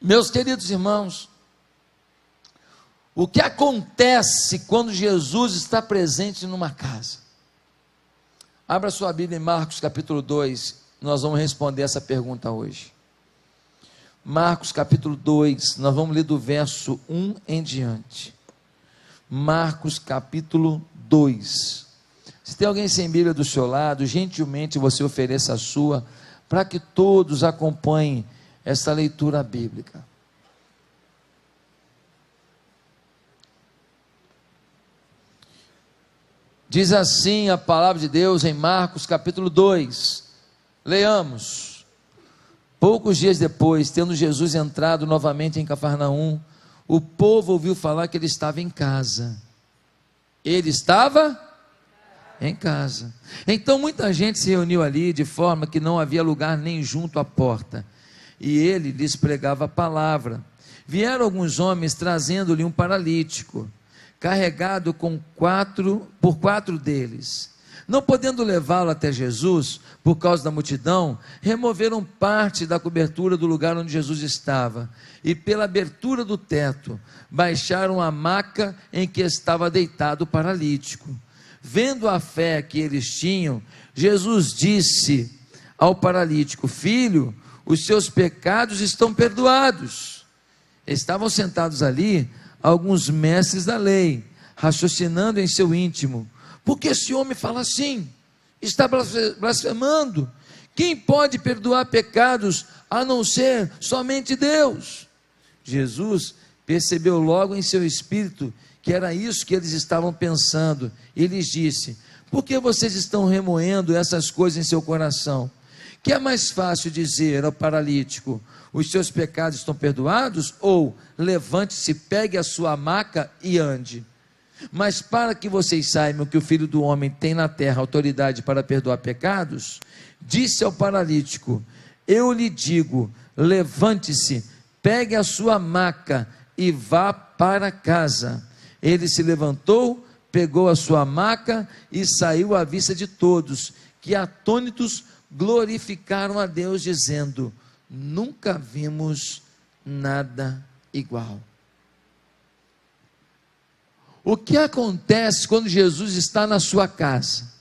Meus queridos irmãos, o que acontece quando Jesus está presente numa casa? Abra sua Bíblia em Marcos capítulo 2, nós vamos responder essa pergunta hoje. Marcos capítulo 2, nós vamos ler do verso 1 em diante. Marcos capítulo 2. Se tem alguém sem Bíblia do seu lado, gentilmente você ofereça a sua, para que todos acompanhem essa leitura bíblica. Diz assim a palavra de Deus em Marcos capítulo 2, leamos. Poucos dias depois, tendo Jesus entrado novamente em Cafarnaum, o povo ouviu falar que ele estava em casa. Ele estava em casa. Então muita gente se reuniu ali, de forma que não havia lugar nem junto à porta, e ele lhes pregava a palavra. Vieram alguns homens trazendo-lhe um paralítico, carregado por quatro deles. Não podendo levá-lo até Jesus, por causa da multidão, removeram parte da cobertura do lugar onde Jesus estava, e pela abertura do teto, baixaram a maca em que estava deitado o paralítico. Vendo a fé que eles tinham, Jesus disse ao paralítico: filho, os seus pecados estão perdoados. Estavam sentados ali alguns mestres da lei, raciocinando em seu íntimo: por que esse homem fala assim? Está blasfemando. Quem pode perdoar pecados a não ser somente Deus? Jesus percebeu logo em seu espírito que era isso que eles estavam pensando, e lhes disse: por que vocês estão remoendo essas coisas em seu coração? Que é mais fácil dizer ao paralítico: os seus pecados estão perdoados? Ou levante-se, pegue a sua maca e ande. Mas para que vocês saibam que o Filho do Homem tem na terra autoridade para perdoar pecados, disse ao paralítico: eu lhe digo, levante-se, pegue a sua maca e vá para casa. Ele se levantou, pegou a sua maca e saiu à vista de todos, que atônitos glorificaram a Deus, dizendo: nunca vimos nada igual. O que acontece quando Jesus está na sua casa?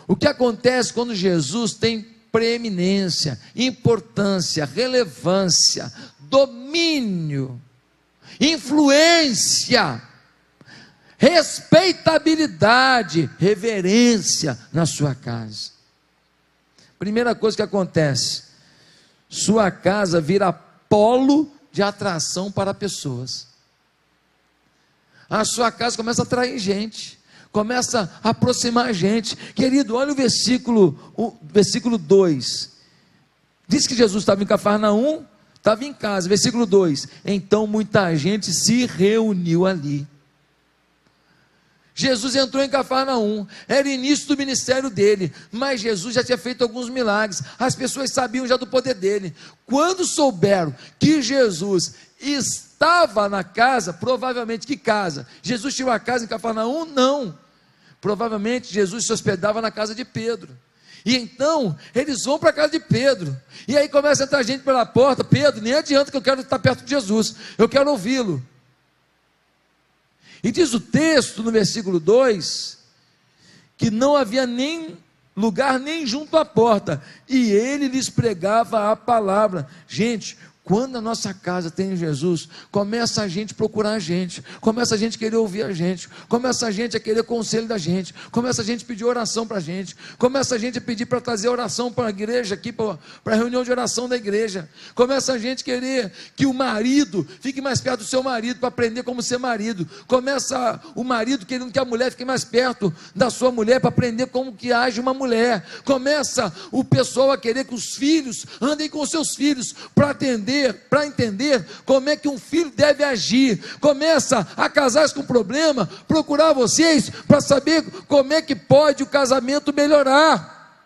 O que acontece quando Jesus tem preeminência, importância, relevância, domínio, influência, respeitabilidade, reverência na sua casa? Primeira coisa que acontece: sua casa vira polo de atração para pessoas. A sua casa começa a atrair gente, começa a aproximar gente. Querido, olha o versículo 2. Diz que Jesus estava em Cafarnaum, estava em casa. Versículo 2: então muita gente se reuniu ali. Jesus entrou em Cafarnaum, era o início do ministério dele, mas Jesus já tinha feito alguns milagres, as pessoas sabiam já do poder dele. Quando souberam que Jesus estava na casa, provavelmente, que casa? Jesus tinha uma casa em Cafarnaum? Não, provavelmente Jesus se hospedava na casa de Pedro. E então eles vão para a casa de Pedro, e aí começa a entrar gente pela porta. Pedro, nem adianta, que eu quero estar perto de Jesus, eu quero ouvi-lo. E diz o texto no versículo 2, que não havia nem lugar nem junto à porta, e ele lhes pregava a palavra. Gente, quando a nossa casa tem Jesus, começa a gente procurar a gente, começa a gente querer ouvir a gente, começa a gente a querer conselho da gente, começa a gente pedir oração para a gente, começa a gente a pedir para trazer oração para a igreja aqui, para a reunião de oração da igreja, começa a gente querer que o marido fique mais perto do seu marido, para aprender como ser marido, começa o marido querendo que a mulher fique mais perto da sua mulher, para aprender como que age uma mulher, começa o pessoal a querer que os filhos andem com seus filhos, para entender como é que um filho deve agir. Começa a casais com problema, procurar vocês para saber como é que pode o casamento melhorar.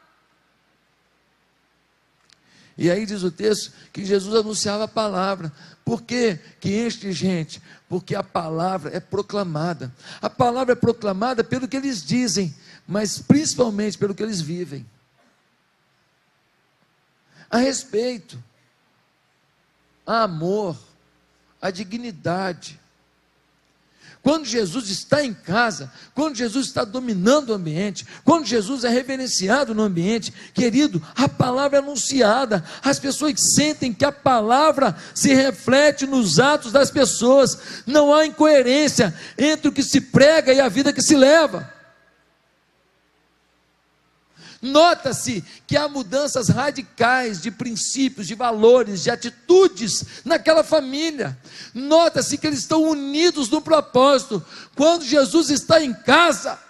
E aí diz o texto que Jesus anunciava a palavra. Por que enche de gente? Porque a palavra é proclamada. A palavra é proclamada pelo que eles dizem, mas principalmente pelo que eles vivem. A respeito. a amor, a dignidade. Quando Jesus está em casa, quando Jesus está dominando o ambiente, quando Jesus é reverenciado no ambiente, querido, a palavra é anunciada, as pessoas sentem que a palavra se reflete nos atos das pessoas, não há incoerência entre o que se prega e a vida que se leva. Nota-se que há mudanças radicais de princípios, de valores, de atitudes naquela família. Nota-se que eles estão unidos no propósito. Quando Jesus está em casa,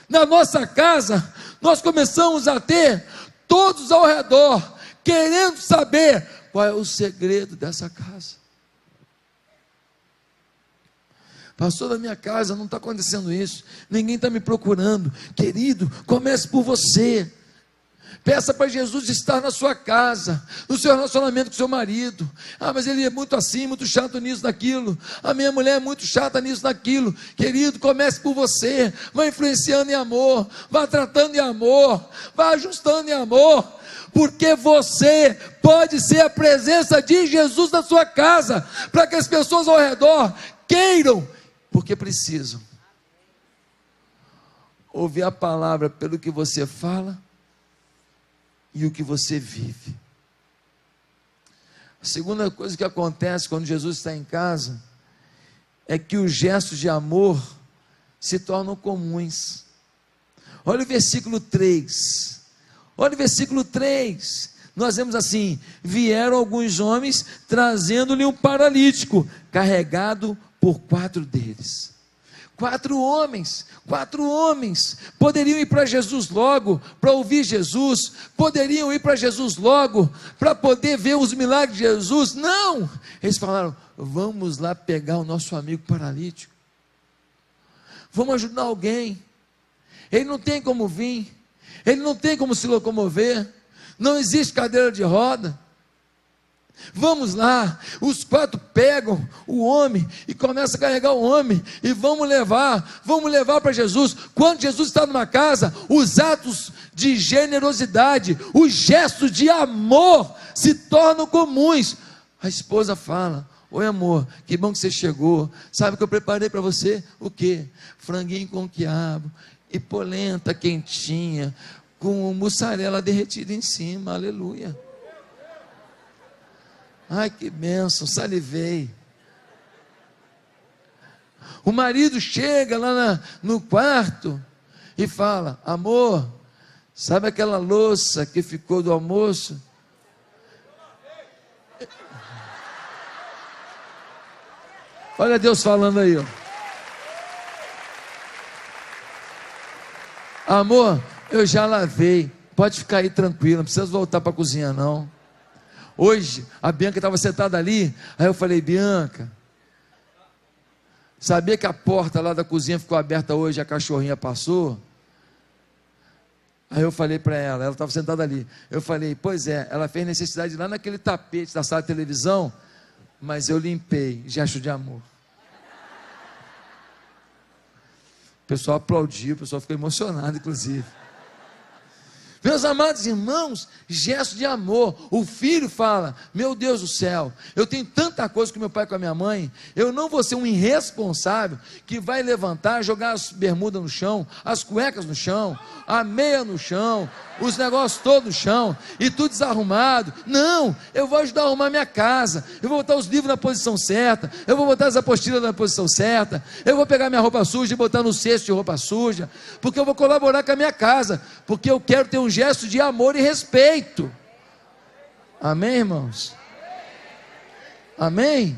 na nossa casa, nós começamos a ter todos ao redor, querendo saber qual é o segredo dessa casa. Pastor, da minha casa não está acontecendo isso, ninguém está me procurando. Querido, comece por você. Peça para Jesus estar na sua casa, no seu relacionamento com seu marido. Ah, mas ele é muito assim, muito chato nisso, naquilo. A minha mulher é muito chata nisso, naquilo. Querido, comece por você. Vá influenciando em amor, vá tratando em amor, vá ajustando em amor. Porque você pode ser a presença de Jesus na sua casa, para que as pessoas ao redor queiram, porque precisam ouvir a palavra pelo que você fala e o que você vive. A segunda coisa que acontece quando Jesus está em casa é que os gestos de amor se tornam comuns. Olha o versículo 3. Olha o versículo 3. Nós vemos assim: vieram alguns homens trazendo-lhe um paralítico, carregado por 4 deles. 4 homens poderiam ir para Jesus logo, para ouvir Jesus, poderiam ir para Jesus logo, para poder ver os milagres de Jesus. Não, eles falaram: vamos lá pegar o nosso amigo paralítico, vamos ajudar alguém, ele não tem como vir, ele não tem como se locomover, não existe cadeira de roda. Vamos lá. Os 4 pegam o homem e começam a carregar o homem e vamos levar para Jesus. Quando Jesus está numa casa, os atos de generosidade, os gestos de amor se tornam comuns. A esposa fala: oi amor, que bom que você chegou, sabe o que eu preparei para você? O quê? Franguinho com quiabo e polenta quentinha, com mussarela derretida em cima. Aleluia. Ai, que bênção, salivei. O marido chega lá no quarto e fala: amor, sabe aquela louça que ficou do almoço? Olha Deus falando aí, ó. Amor, eu já lavei, pode ficar aí tranquilo, não precisa voltar para a cozinha não. Hoje, a Bianca estava sentada ali, aí eu falei: Bianca, sabia que a porta lá da cozinha ficou aberta hoje, a cachorrinha passou? Aí eu falei para ela estava sentada ali, eu falei: pois é, ela fez necessidade lá naquele tapete da sala de televisão, mas eu limpei, gesto de amor. O pessoal aplaudiu, o pessoal ficou emocionado inclusive. Meus amados irmãos, gesto de amor. O filho fala: meu Deus do céu, eu tenho tanta coisa com meu pai e com a minha mãe, eu não vou ser um irresponsável que vai levantar, jogar as bermudas no chão, as cuecas no chão, a meia no chão, os negócios todos no chão, e tudo desarrumado. Não, eu vou ajudar a arrumar minha casa, eu vou botar os livros na posição certa, eu vou botar as apostilas na posição certa, eu vou pegar minha roupa suja e botar no cesto de roupa suja, porque eu vou colaborar com a minha casa, porque eu quero ter um gesto de amor e respeito. Amém, irmãos? Amém?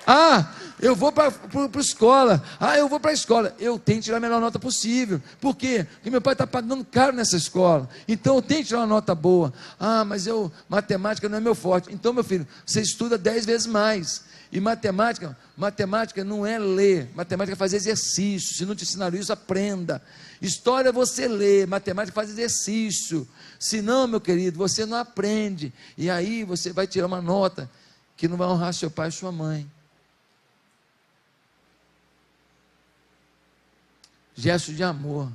Ah, eu vou para a escola. Ah, eu vou para a escola. Eu tenho que tirar a melhor nota possível. Por quê? Porque meu pai está pagando caro nessa escola. Então eu tenho que tirar uma nota boa. Ah, mas matemática não é meu forte. Então, meu filho, você estuda 10 vezes mais. E matemática não é ler. Matemática é fazer exercício. Se não te ensinaram isso, aprenda. História você lê, matemática faz exercício. Se não, meu querido, você não aprende. E aí você vai tirar uma nota que não vai honrar seu pai e sua mãe. Gesto de amor.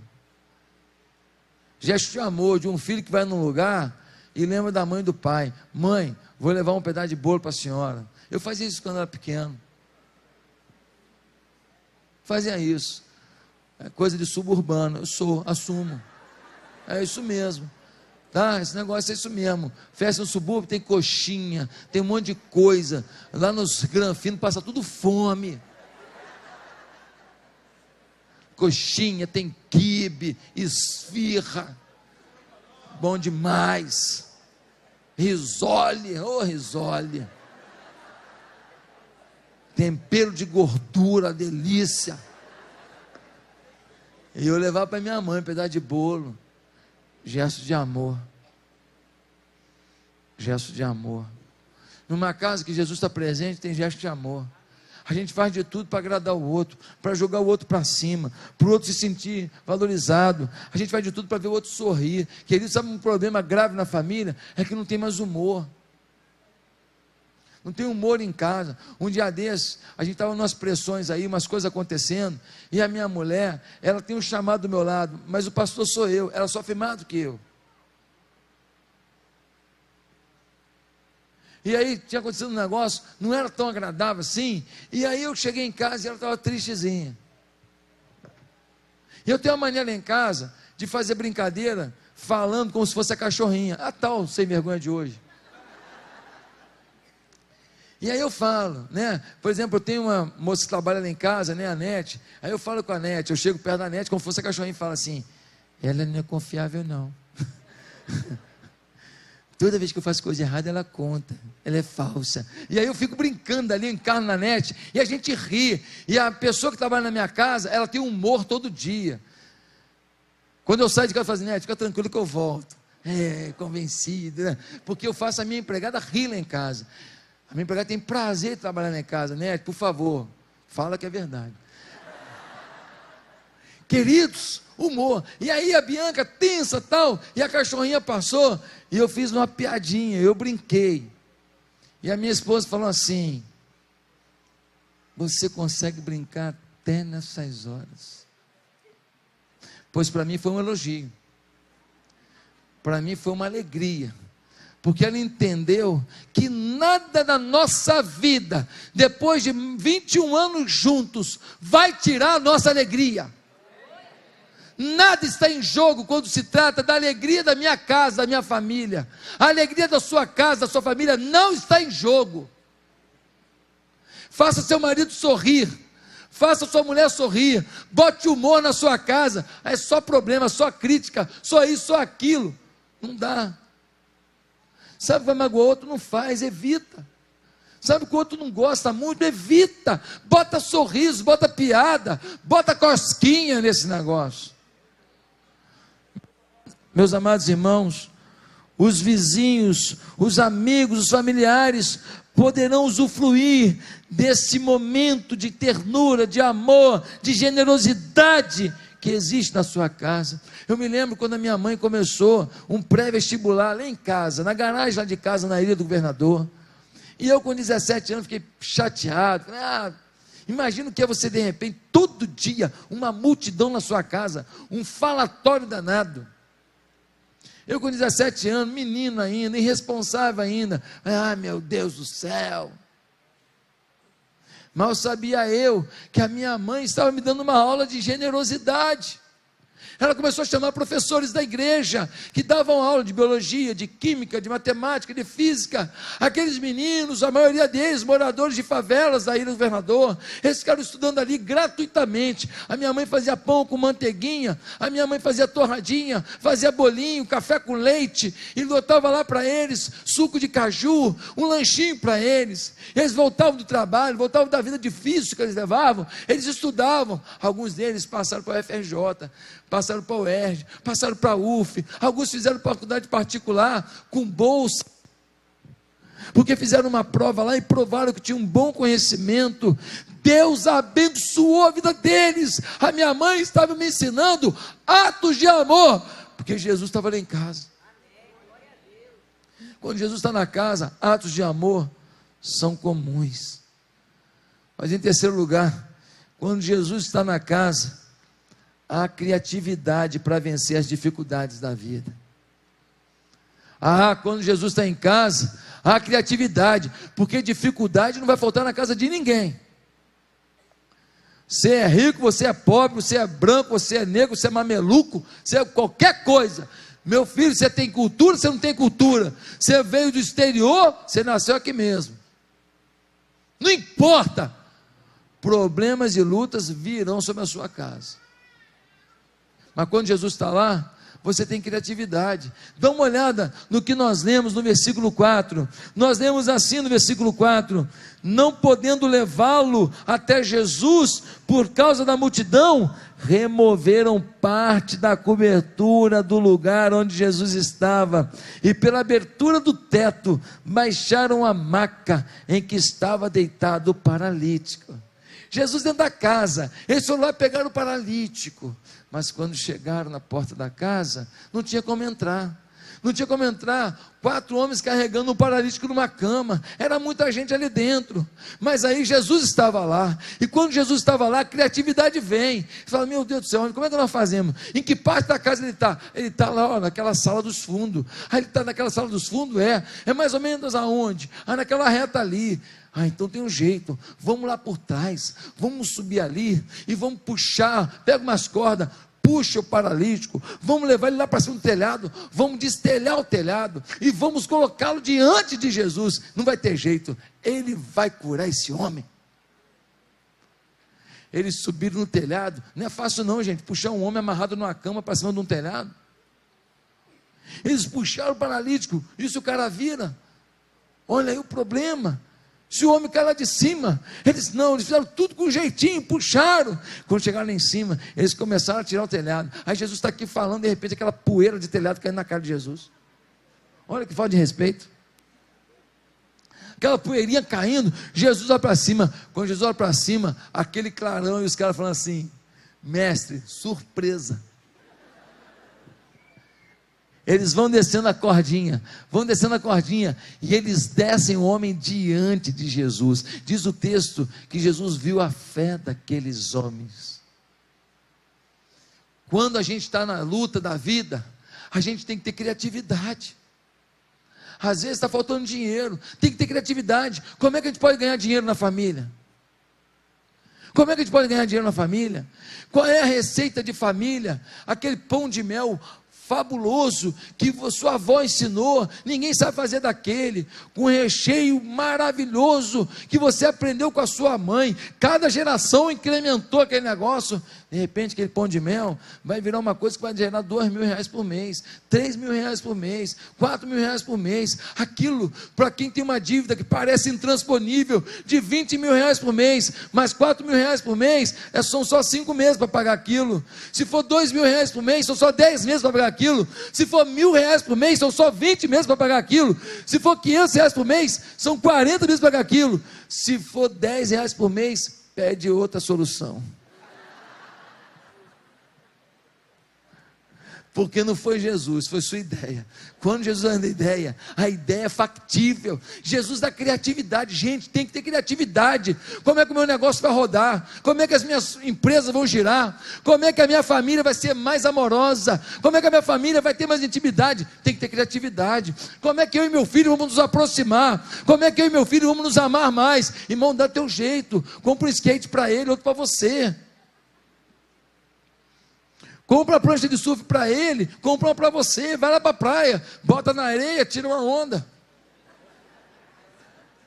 Gesto de amor de um filho que vai num lugar e lembra da mãe e do pai. Mãe, vou levar um pedaço de bolo para a senhora. Eu fazia isso quando era pequeno. Fazia isso. É coisa de suburbano. Eu assumo. É isso mesmo. Tá? Esse negócio é isso mesmo. Festa no subúrbio tem coxinha, tem um monte de coisa. Lá nos granfinos passa tudo fome. Coxinha, tem quibe, esfirra. Bom demais. Risole, risole. Tempero de gordura, delícia. E eu levava para minha mãe um pedaço de bolo. Gesto de amor. Gesto de amor. Numa casa que Jesus está presente, tem gesto de amor. A gente faz de tudo para agradar o outro, para jogar o outro para cima, para o outro se sentir valorizado. A gente faz de tudo para ver o outro sorrir. Querido, sabe um problema grave na família? É que não tem mais humor. Não tem humor em casa. Um dia desses, a gente estava umas pressões aí, umas coisas acontecendo, e a minha mulher, ela tem um chamado do meu lado, mas o pastor sou eu, ela sofre mais do que eu. E aí tinha acontecido um negócio, não era tão agradável assim, e aí eu cheguei em casa e ela estava tristezinha. E eu tenho uma mania lá em casa, de fazer brincadeira, falando como se fosse a cachorrinha, a tal sem vergonha de hoje. E aí eu falo, né? Por exemplo, eu tenho uma moça que trabalha lá em casa, né? A Nete. Aí eu falo com a Nete, eu chego perto da Nete como se fosse a cachorrinha e falo assim: ela não é confiável não. Toda vez que eu faço coisa errada, ela conta, ela é falsa. E aí eu fico brincando ali, encarno na Nete, e a gente ri. E a pessoa que trabalha na minha casa, ela tem humor todo dia. Quando eu saio de casa, eu falo assim: Nete, fica tranquilo que eu volto. Convencido, né? Porque eu faço a minha empregada rir lá em casa. A minha empregada tem prazer de trabalhar na casa, né? Por favor, fala que é verdade. Queridos, humor. E aí a Bianca tensa tal, e a cachorrinha passou, e eu fiz uma piadinha, eu brinquei. E a minha esposa falou assim: você consegue brincar até nessas horas? Pois para mim foi um elogio. Para mim foi uma alegria. Porque ela entendeu que nada da nossa vida, depois de 21 anos juntos, vai tirar a nossa alegria. Nada está em jogo quando se trata da alegria da minha casa, da minha família. A alegria da sua casa, da sua família não está em jogo. Faça seu marido sorrir. Faça sua mulher sorrir. Bote humor na sua casa. É só problema, só crítica, só isso, só aquilo. Não dá. Sabe que vai magoar o outro? Não faz, evita. Sabe que o outro não gosta muito? Evita. Bota sorriso, bota piada, bota cosquinha nesse negócio. Meus amados irmãos, os vizinhos, os amigos, os familiares poderão usufruir desse momento de ternura, de amor, de generosidade que existe na sua casa. Eu me lembro quando a minha mãe começou um pré-vestibular lá em casa, na garagem lá de casa, na Ilha do Governador, e eu com 17 anos fiquei chateado. Imagina o que é você de repente, todo dia, uma multidão na sua casa, um falatório danado. Eu com 17 anos, menino ainda, irresponsável ainda, meu Deus do céu. Mal sabia eu que a minha mãe estava me dando uma aula de generosidade. Ela começou a chamar professores da igreja, que davam aula de biologia, de química, de matemática, de física. Aqueles meninos, a maioria deles, moradores de favelas da Ilha do Governador, eles ficaram estudando ali gratuitamente. A minha mãe fazia pão com manteiguinha, a minha mãe fazia torradinha, fazia bolinho, café com leite, e botava lá para eles suco de caju, um lanchinho para eles. Eles voltavam do trabalho, voltavam da vida difícil que eles levavam, eles estudavam. Alguns deles passaram para o FRJ, passaram para o UERJ, passaram para a UF, alguns fizeram faculdade particular, com bolsa, porque fizeram uma prova lá e provaram que tinham um bom conhecimento. Deus abençoou a vida deles. A minha mãe estava me ensinando atos de amor, porque Jesus estava lá em casa. Quando Jesus está na casa, atos de amor são comuns. Mas em terceiro lugar, quando Jesus está na casa, há criatividade para vencer as dificuldades da vida. Quando Jesus está em casa, há criatividade, porque dificuldade não vai faltar na casa de ninguém. Você é rico, você é pobre, você é branco, você é negro, você é mameluco, você é qualquer coisa. Meu filho, você tem cultura, você não tem cultura. Você veio do exterior, você nasceu aqui mesmo. Não importa. Problemas e lutas virão sobre a sua casa. Mas quando Jesus está lá, você tem criatividade. Dá uma olhada no que nós lemos no versículo 4. Nós lemos assim no versículo 4: não podendo levá-lo até Jesus por causa da multidão, removeram parte da cobertura do lugar onde Jesus estava, e pela abertura do teto baixaram a maca em que estava deitado o paralítico. Jesus dentro da casa, eles foram lá pegar o paralítico, mas quando chegaram na porta da casa, não tinha como entrar. 4 homens carregando um paralítico numa cama, era muita gente ali dentro, mas aí Jesus estava lá, e quando Jesus estava lá, a criatividade vem. Você fala: meu Deus do céu, como é que nós fazemos? Em que parte da casa ele está? Ele está lá, naquela sala dos fundos. Ele está naquela sala dos fundos? É mais ou menos aonde? Naquela reta ali. Então tem um jeito, vamos lá por trás, vamos subir ali, e vamos puxar, pega umas cordas, puxa o paralítico, vamos levar ele lá para cima do telhado, vamos destelhar o telhado, e vamos colocá-lo diante de Jesus. Não vai ter jeito, ele vai curar esse homem. Eles subiram no telhado. Não é fácil não, gente, puxar um homem amarrado numa cama para cima de um telhado. Eles puxaram o paralítico, isso o cara vira. Olha aí o problema. Se o homem cai lá de cima, eles fizeram tudo com jeitinho, puxaram. Quando chegaram lá em cima, eles começaram a tirar o telhado. Aí Jesus está aqui falando, de repente aquela poeira de telhado caindo na cara de Jesus. Olha que falta de respeito. Aquela poeirinha caindo, Jesus olha para cima. Quando Jesus olha para cima, aquele clarão, e os caras falando assim: mestre, surpresa. Eles vão descendo a cordinha, e eles descem o homem diante de Jesus. Diz o texto que Jesus viu a fé daqueles homens. Quando a gente está na luta da vida, a gente tem que ter criatividade. Às vezes está faltando dinheiro, tem que ter criatividade. Como é que a gente pode ganhar dinheiro na família? Como é que a gente pode ganhar dinheiro na família? Qual é a receita de família? Aquele pão de mel fabuloso que sua avó ensinou, ninguém sabe fazer daquele, com recheio maravilhoso que você aprendeu com a sua mãe. Cada geração incrementou aquele negócio. De repente aquele pão de mel vai virar uma coisa que vai gerar R$2.000 por mês, R$3.000 por mês, R$4.000 por mês. Aquilo, para quem tem uma dívida que parece intransponível, de R$20.000 por mês, mais R$4.000 por mês, são só 5 meses para pagar aquilo. Se for R$2.000 por mês, são só 10 meses para pagar aquilo. Se for R$1.000 por mês, são só 20 meses para pagar aquilo. Se for R$500 por mês, são 40 meses para pagar aquilo. Se for R$10 por mês, pede outra solução. Porque não foi Jesus, foi sua ideia. Quando Jesus dá ideia, a ideia é factível. Jesus dá criatividade. Gente, tem que ter criatividade. Como é que o meu negócio vai rodar? Como é que as minhas empresas vão girar? Como é que a minha família vai ser mais amorosa? Como é que a minha família vai ter mais intimidade? Tem que ter criatividade. Como é que eu e meu filho vamos nos aproximar? Como é que eu e meu filho vamos nos amar mais? Irmão, dá teu jeito. Compra um skate para ele, outro para você. Compra a prancha de surf para ele, compra uma para você, vai lá para a praia, bota na areia, tira uma onda.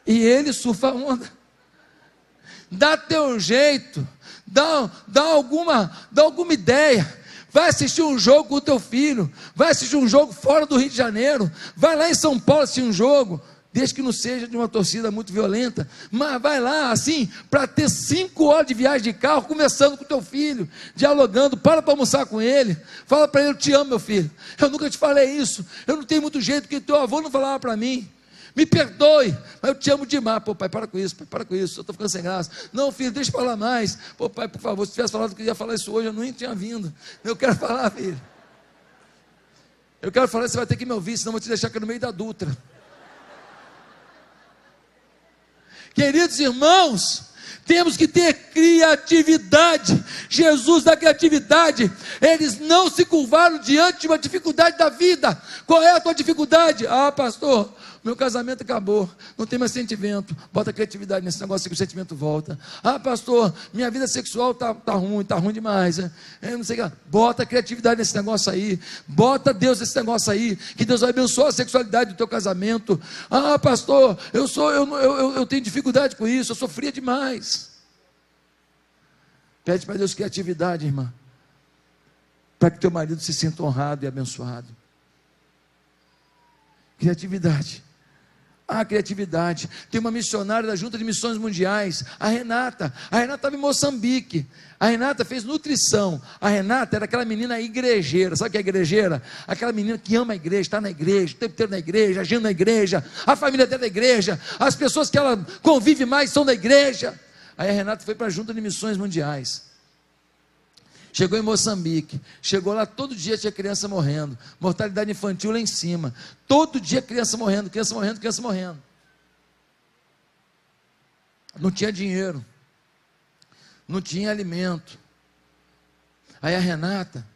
E ele surfa a onda. Dá teu jeito, dá alguma ideia. Vai assistir um jogo com o teu filho, vai assistir um jogo fora do Rio de Janeiro, vai lá em São Paulo assistir um jogo. Desde que não seja de uma torcida muito violenta, mas vai lá assim, para ter 5 horas de viagem de carro, conversando com o teu filho, dialogando, para almoçar com ele, fala para ele: eu te amo, meu filho, eu nunca te falei isso, eu não tenho muito jeito, porque teu avô não falava para mim, me perdoe, mas eu te amo demais. Pô pai, para com isso, eu estou ficando sem graça. Não filho, deixa eu falar mais. Pô pai, por favor, se tivesse falado que eu ia falar isso hoje, eu nem tinha vindo. Eu quero falar, filho, eu quero falar, você vai ter que me ouvir, senão eu vou te deixar aqui no meio da Dutra. Queridos irmãos, Temos que ter criatividade. Jesus da criatividade. Eles não se curvaram diante de uma dificuldade da vida. Qual é a tua dificuldade? Ah, pastor, meu casamento acabou, não tem mais sentimento. Bota criatividade nesse negócio que o sentimento volta. Ah, pastor, minha vida sexual está ruim demais. Eu não sei o que. Bota criatividade nesse negócio aí. Bota Deus nesse negócio aí, que Deus vai abençoar a sexualidade do teu casamento. Ah, pastor, eu tenho dificuldade com isso, eu sofria demais. Pede para Deus criatividade, irmã, para que teu marido se sinta honrado e abençoado. Criatividade. A criatividade. Tem uma missionária da Junta de Missões Mundiais, a Renata. A Renata estava em Moçambique. A Renata fez nutrição. A Renata era aquela menina igrejeira. Sabe o que é igrejeira? Aquela menina que ama a igreja, está na igreja, o tempo inteiro na igreja, agindo na igreja, a família dela é da igreja, as pessoas que ela convive mais são da igreja. Aí a Renata foi para a Junta de Missões Mundiais. Chegou em Moçambique, chegou lá, todo dia tinha criança morrendo, mortalidade infantil lá em cima, todo dia criança morrendo, criança morrendo, criança morrendo. Não tinha dinheiro, não tinha alimento. Aí a Renata,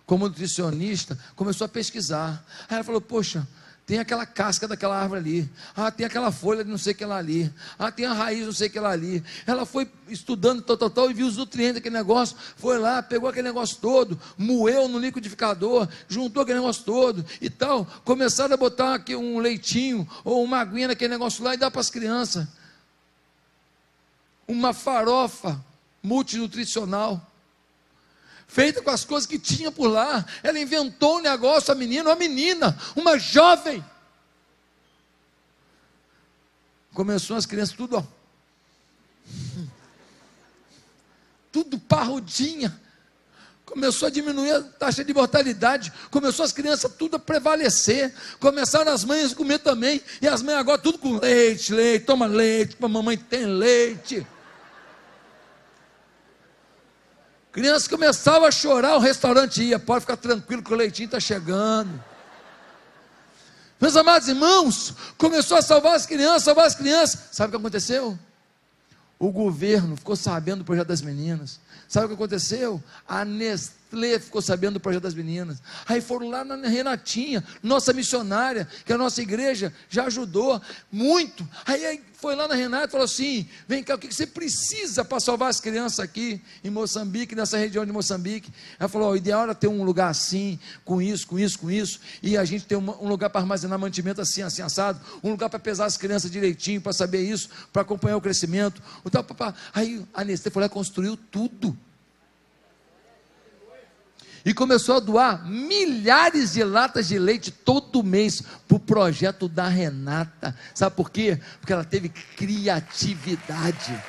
como nutricionista, começou a pesquisar. Aí ela falou, poxa, tem aquela casca daquela árvore ali, ah, tem aquela folha de não sei o que lá ali, ah, tem a raiz não sei o que lá ali. Ela foi estudando e viu os nutrientes daquele negócio, foi lá, pegou aquele negócio todo, moeu no liquidificador, juntou aquele negócio todo e tal, começaram a botar aqui um leitinho ou uma aguinha naquele negócio lá e dar para as crianças. Uma farofa multinutricional, feita com as coisas que tinha por lá. Ela inventou um negócio, uma menina, uma jovem. Começou as crianças tudo, ó, tudo parrudinha. Começou a diminuir a taxa de mortalidade. Começou as crianças tudo a prevalecer. Começaram as mães a comer também. E as mães agora tudo com leite, toma leite, a mamãe tem leite. Crianças começavam a chorar, o restaurante ia, pode ficar tranquilo que o leitinho está chegando. Meus amados irmãos, começou a salvar as crianças. Sabe o que aconteceu? O governo ficou sabendo do projeto das meninas. Sabe o que aconteceu? A Nestlé ficou sabendo do projeto das meninas. Aí foram lá na Renatinha, nossa missionária, que a nossa igreja já ajudou muito. Aí foi lá na Renata e falou assim, vem cá, o que você precisa para salvar as crianças aqui em Moçambique, nessa região de Moçambique? Ela falou, o ideal era ter um lugar assim, com isso, e a gente ter um lugar para armazenar mantimento assim, assado, um lugar para pesar as crianças direitinho, para saber isso, para acompanhar o crescimento. Aí a Nestlé foi lá e construiu tudo. E começou a doar milhares de latas de leite todo mês para o projeto da Renata. Sabe por quê? Porque ela teve criatividade.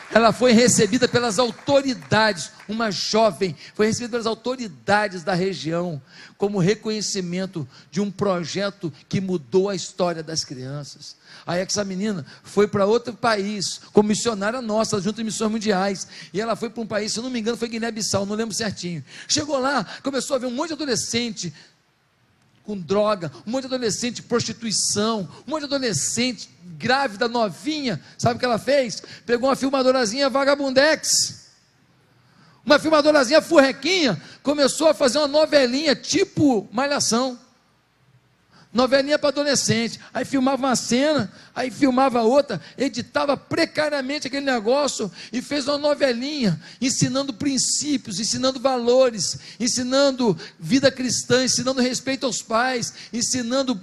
Ela foi recebida pelas autoridades, uma jovem, foi recebida pelas autoridades da região, como reconhecimento de um projeto que mudou a história das crianças. Aí essa menina foi para outro país, como missionária nossa, junto de Missões Mundiais, e ela foi para um país, se eu não me engano foi Guiné-Bissau, não lembro certinho. Chegou lá, começou a ver um monte de adolescente com droga, um monte de adolescente prostituição, um monte de adolescente grávida, novinha. Sabe o que ela fez? Pegou uma filmadorazinha vagabundex, uma filmadorazinha furrequinha, começou a fazer uma novelinha tipo Malhação, novelinha para adolescente. Aí filmava uma cena, aí filmava outra, editava precariamente aquele negócio e fez uma novelinha, ensinando princípios, ensinando valores, ensinando vida cristã, ensinando respeito aos pais, ensinando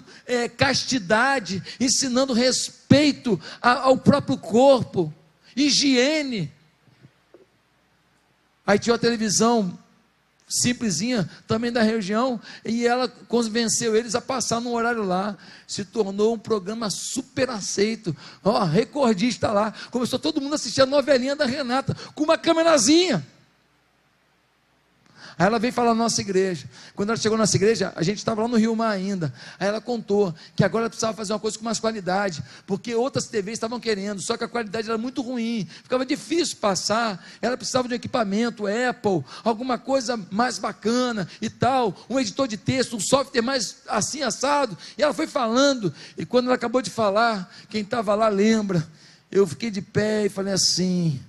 castidade, ensinando respeito ao próprio corpo, higiene. Aí tinha uma televisão simplesinha, também da região, e ela convenceu eles a passar num horário lá, se tornou um programa super aceito, recordista lá, começou todo mundo a assistir a novelinha da Renata, com uma câmerazinha. Aí ela veio falar na nossa igreja. Quando ela chegou na nossa igreja, a gente estava lá no Rio Mar ainda. Aí ela contou que agora ela precisava fazer uma coisa com mais qualidade, porque outras TVs estavam querendo, só que a qualidade era muito ruim, ficava difícil passar. Ela precisava de um equipamento Apple, alguma coisa mais bacana e tal, um editor de texto, um software mais assim assado. E ela foi falando, e quando ela acabou de falar, quem estava lá lembra, eu fiquei de pé e falei assim: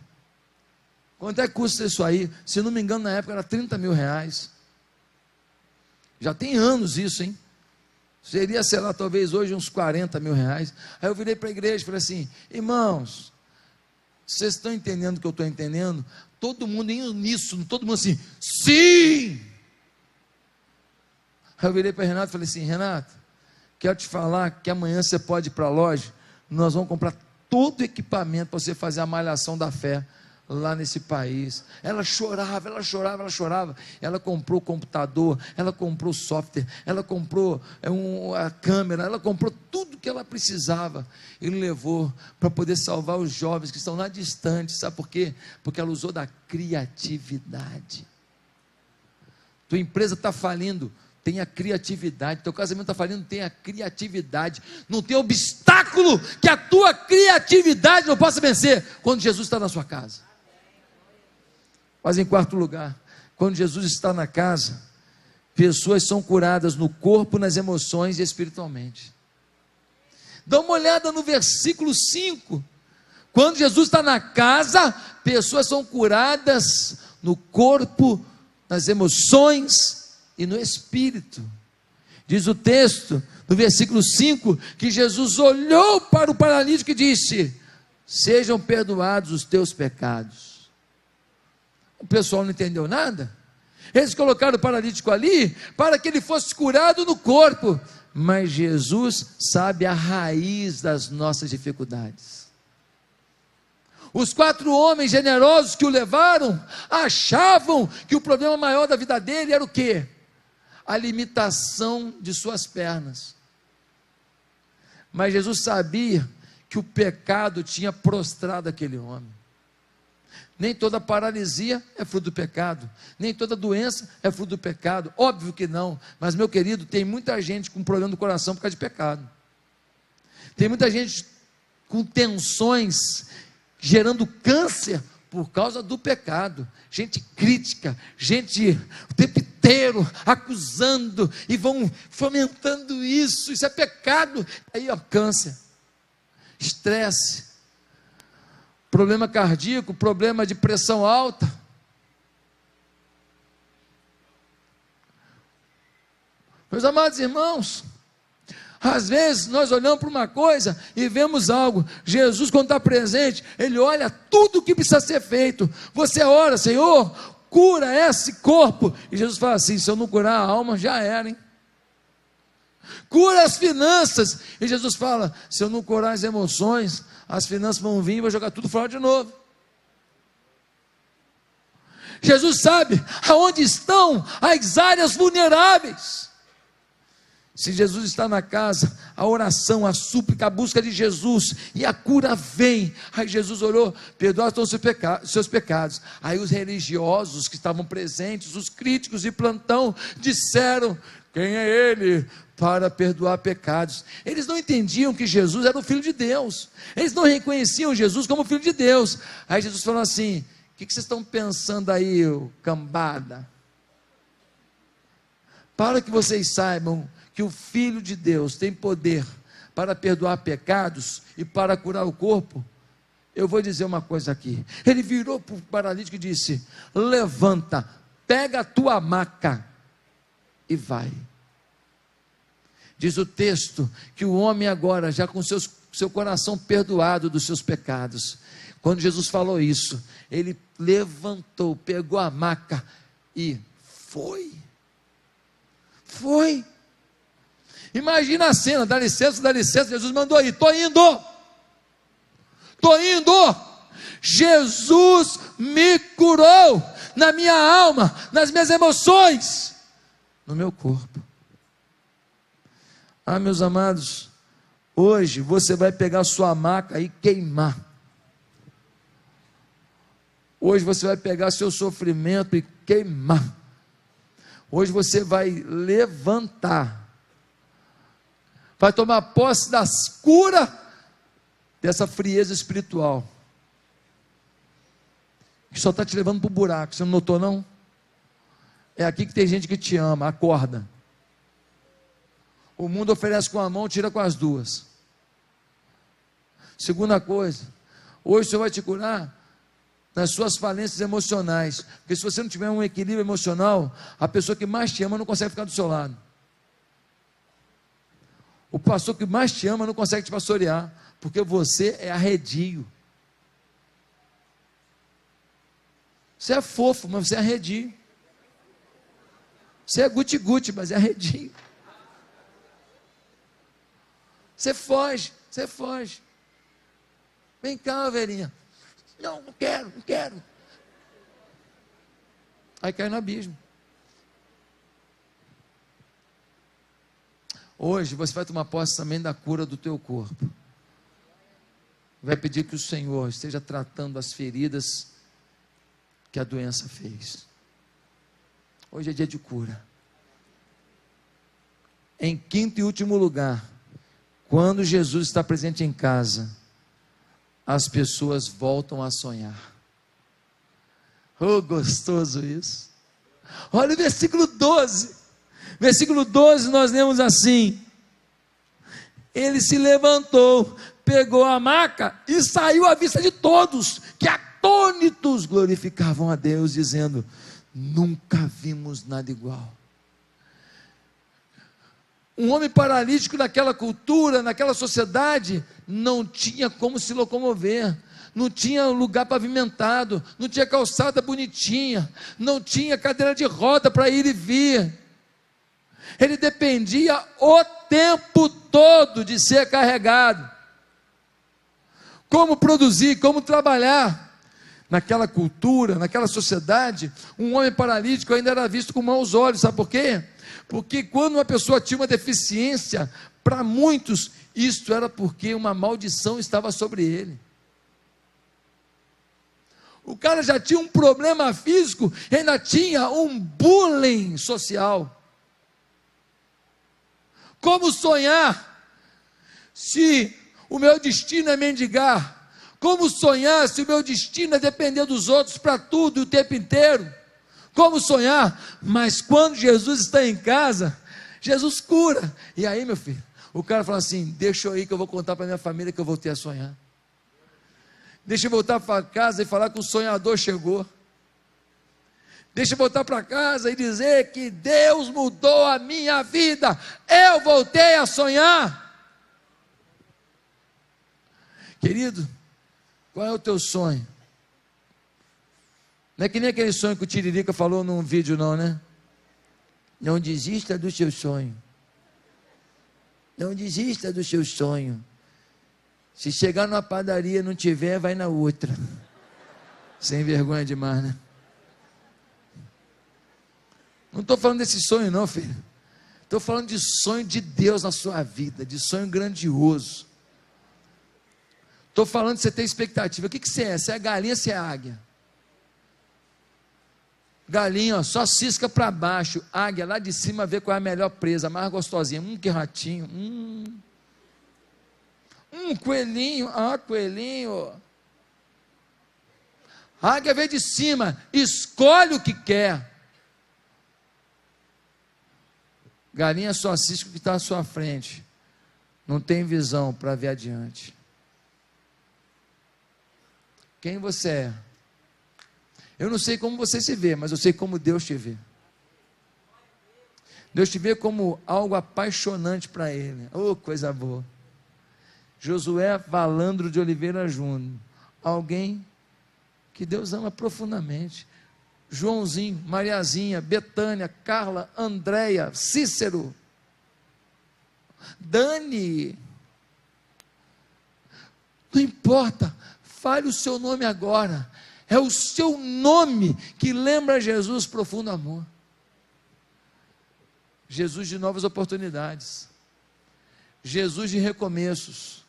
quanto é que custa isso aí? Se não me engano, na época era 30 mil reais. Já tem anos isso, hein? Seria, sei lá, talvez hoje uns 40 mil reais. Aí eu virei para a igreja e falei assim: irmãos, vocês estão entendendo o que eu estou entendendo? Todo mundo em uníssono, todo mundo assim, sim! Aí eu virei para Renato e falei assim: Renato, quero te falar que amanhã você pode ir para a loja, nós vamos comprar todo o equipamento para você fazer a malhação da fé lá nesse país. Ela chorava, ela chorava, ela chorava. Ela comprou o computador, ela comprou o software, ela comprou a câmera, ela comprou tudo que ela precisava e levou para poder salvar os jovens que estão lá distantes. Sabe por quê? Porque ela usou da criatividade. Tua empresa está falindo, tenha criatividade. Teu casamento está falindo, tenha criatividade. Não tem obstáculo que a tua criatividade não possa vencer quando Jesus está na sua casa. Mas em quarto lugar, quando Jesus está na casa, pessoas são curadas no corpo, nas emoções e espiritualmente. Dá uma olhada no versículo 5. Quando Jesus está na casa, pessoas são curadas no corpo, nas emoções e no espírito. Diz o texto, no versículo 5, que Jesus olhou para o paralítico e disse: sejam perdoados os teus pecados. O pessoal não entendeu nada. Eles colocaram o paralítico ali para que ele fosse curado no corpo, mas Jesus sabe a raiz das nossas dificuldades. Os 4 homens generosos que o levaram achavam que o problema maior da vida dele era o quê? A limitação de suas pernas. Mas Jesus sabia que o pecado tinha prostrado aquele homem. Nem toda paralisia é fruto do pecado, nem toda doença é fruto do pecado, óbvio que não, mas meu querido, tem muita gente com problema no coração por causa de pecado, tem muita gente com tensões, gerando câncer por causa do pecado, gente crítica, gente o tempo inteiro acusando, e vão fomentando isso é pecado, aí ó, câncer, estresse, problema cardíaco, problema de pressão alta. Meus amados irmãos, às vezes nós olhamos para uma coisa e vemos algo. Jesus, quando está presente, ele olha tudo o que precisa ser feito. Você ora: Senhor, cura esse corpo. E Jesus fala assim: se eu não curar a alma, já era, hein? Cura as finanças. E Jesus fala: se eu não curar as emoções, as finanças vão vir e vai jogar tudo fora de novo. Jesus sabe aonde estão as áreas vulneráveis. Se Jesus está na casa, a oração, a súplica, a busca de Jesus, e a cura vem. Aí Jesus orou: perdoa os seus pecados. Aí os religiosos que estavam presentes, os críticos de plantão, disseram: quem é ele para perdoar pecados? Eles não entendiam que Jesus era o Filho de Deus, eles não reconheciam Jesus como Filho de Deus. Aí Jesus falou assim: o que vocês estão pensando aí, cambada? Para que vocês saibam que o Filho de Deus tem poder para perdoar pecados e para curar o corpo, eu vou dizer uma coisa aqui. Ele virou para o paralítico e disse: levanta, pega a tua maca e vai. Diz o texto que o homem agora, já com seu coração perdoado dos seus pecados, quando Jesus falou isso, ele levantou, pegou a maca e foi. Imagina a cena: dá licença, Jesus mandou ir, estou indo, Jesus me curou, na minha alma, nas minhas emoções, no meu corpo. Ah, meus amados, hoje você vai pegar sua maca e queimar. Hoje você vai pegar seu sofrimento e queimar. Hoje você vai levantar, vai tomar posse das curas dessa frieza espiritual, que só está te levando para o buraco. Você não notou, não? É aqui que tem gente que te ama. Acorda. O mundo oferece com a mão, tira com as duas. Segunda coisa, hoje o Senhor vai te curar nas suas falências emocionais, porque se você não tiver um equilíbrio emocional, a pessoa que mais te ama não consegue ficar do seu lado. O pastor que mais te ama não consegue te pastorear, porque você é arredio. Você é fofo, mas você é arredio. Você é guti-guti, mas é arredio. Você foge, você foge. Vem cá, velhinha. Não, não quero, não quero. Aí cai no abismo. Hoje você vai tomar posse também da cura do teu corpo. Vai pedir que o Senhor esteja tratando as feridas que a doença fez. Hoje é dia de cura. Em quinto e último lugar, quando Jesus está presente em casa, as pessoas voltam a sonhar. Oh, gostoso isso. Olha o versículo 12. Versículo 12 nós lemos assim: ele se levantou, pegou a maca e saiu à vista de todos, que atônitos glorificavam a Deus, dizendo: nunca vimos nada igual. Um homem paralítico naquela cultura, naquela sociedade, não tinha como se locomover, não tinha lugar pavimentado, não tinha calçada bonitinha, não tinha cadeira de roda para ir e vir. Ele dependia o tempo todo de ser carregado. Como produzir, como trabalhar? Naquela cultura, naquela sociedade, um homem paralítico ainda era visto com maus olhos. Sabe por quê? Porque quando uma pessoa tinha uma deficiência, para muitos, isto era porque uma maldição estava sobre ele. O cara já tinha um problema físico, ainda tinha um bullying social. Como sonhar se o meu destino é mendigar? Como sonhar se o meu destino é depender dos outros para tudo o tempo inteiro? Como sonhar? Mas quando Jesus está em casa, Jesus cura. E aí, meu filho, o cara fala assim: deixa eu ir que eu vou contar para minha família que eu voltei a sonhar. Deixa eu voltar para casa e falar que o sonhador chegou. Deixa eu voltar para casa e dizer que Deus mudou a minha vida. Eu voltei a sonhar. Querido, qual é o teu sonho? Não é que nem aquele sonho que o Tiririca falou num vídeo, não, né? Não desista do seu sonho. Não desista do seu sonho. Se chegar numa padaria e não tiver, vai na outra. Sem vergonha demais, né? Não estou falando desse sonho não, filho. Estou falando de sonho de Deus na sua vida, de sonho grandioso. Estou falando de você ter expectativa. O que você é? Você é galinha, você é águia? Galinha, ó, só cisca para baixo. Águia lá de cima vê qual é a melhor presa, a mais gostosinha. Que ratinho. Coelhinho. Ah, coelhinho. Águia vê de cima, escolhe o que quer. Galinha só cisca o que está à sua frente. Não tem visão para ver adiante. Quem você é? Eu não sei como você se vê, mas eu sei como Deus te vê. Deus te vê como algo apaixonante para Ele. Oh, coisa boa. Josué Valandro de Oliveira Júnior. Alguém que Deus ama profundamente. Joãozinho, Mariazinha, Betânia, Carla, Andréia, Cícero, Dani. Não importa, fale o seu nome agora. É o seu nome que lembra Jesus profundo amor. Jesus de novas oportunidades. Jesus de recomeços.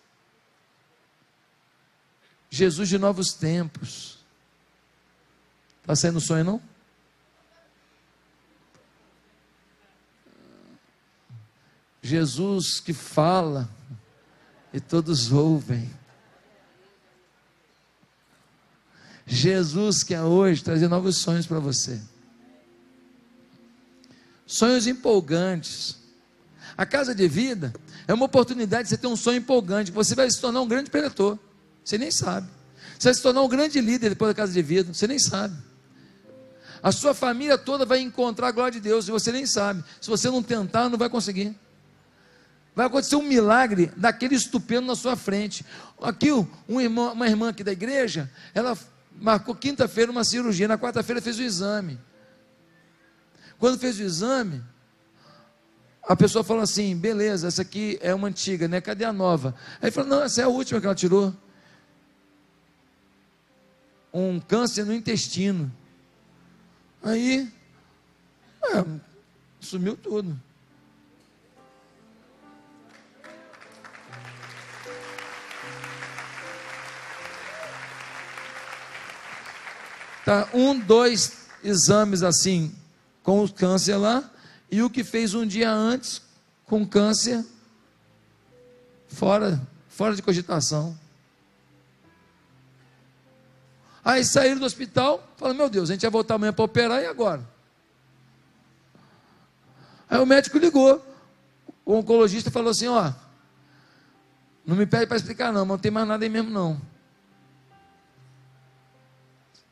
Jesus de novos tempos. Está saindo sonho não? Jesus que fala e todos ouvem. Jesus quer hoje trazer novos sonhos para você. Sonhos empolgantes. A casa de vida é uma oportunidade de você ter um sonho empolgante. Você vai se tornar um grande pregador. Você nem sabe. Você vai se tornar um grande líder depois da casa de vida. Você nem sabe. A sua família toda vai encontrar a glória de Deus e você nem sabe. Se você não tentar, não vai conseguir. Vai acontecer um milagre daquele estupendo na sua frente. Aqui, uma irmã aqui da igreja, ela marcou quinta-feira uma cirurgia, na quarta-feira fez o exame. Quando fez o exame, a pessoa falou assim: beleza, essa aqui é uma antiga, né? Cadê a nova? Aí falou: não, essa é a última que ela tirou. Um câncer no intestino. Aí, sumiu tudo. Tá, 2 exames assim, com o câncer lá, e o que fez um dia antes, com câncer, fora de cogitação. Aí saíram do hospital, falaram: meu Deus, a gente vai voltar amanhã para operar, e agora? Aí o médico ligou, o oncologista falou assim: ó, não me pede para explicar não, mas não tem mais nada aí mesmo não.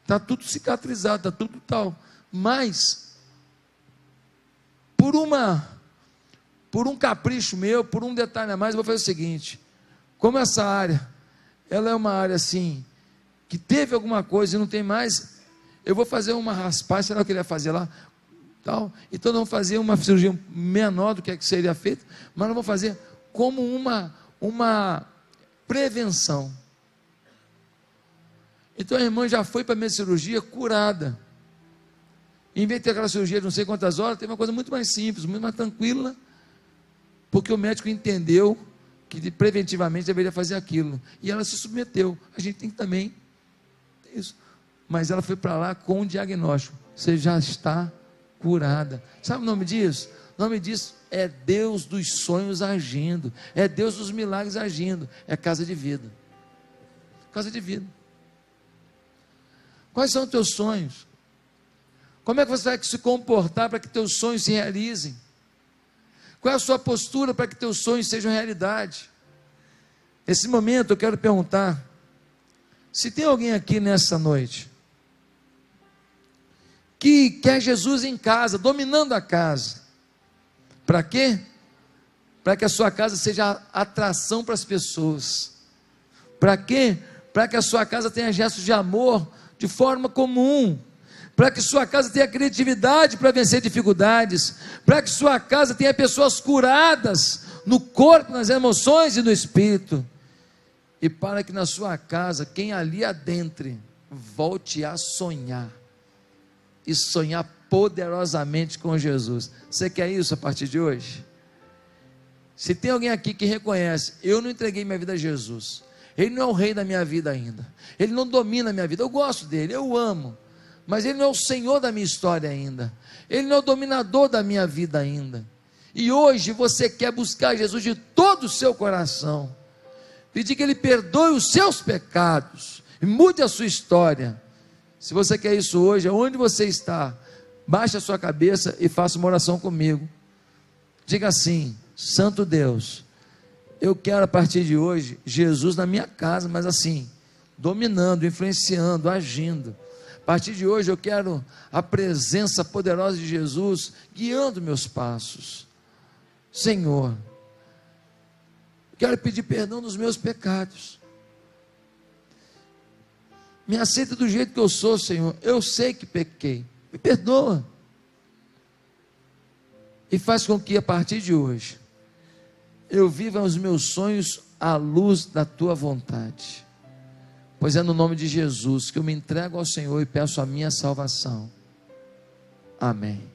Está tudo cicatrizado, está tudo tal. Mas, por um capricho meu, por um detalhe a mais, eu vou fazer o seguinte: como essa área, ela é uma área assim, que teve alguma coisa e não tem mais, eu vou fazer uma raspagem, será que eu queria fazer lá? Tal. Então nós vamos fazer uma cirurgia menor do que seria feita, mas nós vamos fazer como uma prevenção. Então a irmã já foi para a minha cirurgia curada. Em vez de ter aquela cirurgia de não sei quantas horas, teve uma coisa muito mais simples, muito mais tranquila, porque o médico entendeu que preventivamente deveria fazer aquilo, e ela se submeteu. A gente tem que também ter isso. Mas ela foi para lá com um diagnóstico: você já está curada. Sabe o nome disso? O nome disso é Deus dos sonhos agindo, é Deus dos milagres agindo, é casa de vida. Casa de vida. Quais são os teus sonhos? Como é que você vai se comportar para que teus sonhos se realizem? Qual é a sua postura para que teus sonhos sejam realidade? Nesse momento eu quero perguntar, se tem alguém aqui nessa noite que quer Jesus em casa, dominando a casa. Para quê? Para que a sua casa seja atração para as pessoas. Para quê? Para que a sua casa tenha gestos de amor de forma comum, para que sua casa tenha criatividade para vencer dificuldades, para que sua casa tenha pessoas curadas no corpo, nas emoções e no espírito, e para que na sua casa, quem ali adentre, volte a sonhar, e sonhar poderosamente com Jesus. Você quer isso a partir de hoje? Se tem alguém aqui que reconhece: eu não entreguei minha vida a Jesus, Ele não é o rei da minha vida ainda, Ele não domina a minha vida, eu gosto dele, eu o amo, mas Ele não é o Senhor da minha história ainda, Ele não é o dominador da minha vida ainda, e hoje você quer buscar Jesus de todo o seu coração, pedir que Ele perdoe os seus pecados, e mude a sua história. Se você quer isso hoje, aonde você está, baixe a sua cabeça e faça uma oração comigo. Diga assim: Santo Deus, eu quero a partir de hoje Jesus na minha casa, mas assim, dominando, influenciando, agindo. A partir de hoje eu quero a presença poderosa de Jesus guiando meus passos. Senhor, quero pedir perdão dos meus pecados. Me aceita do jeito que eu sou, Senhor. Eu sei que pequei. Me perdoa. E faz com que a partir de hoje eu viva os meus sonhos à luz da tua vontade. Pois é no nome de Jesus que eu me entrego ao Senhor e peço a minha salvação. Amém.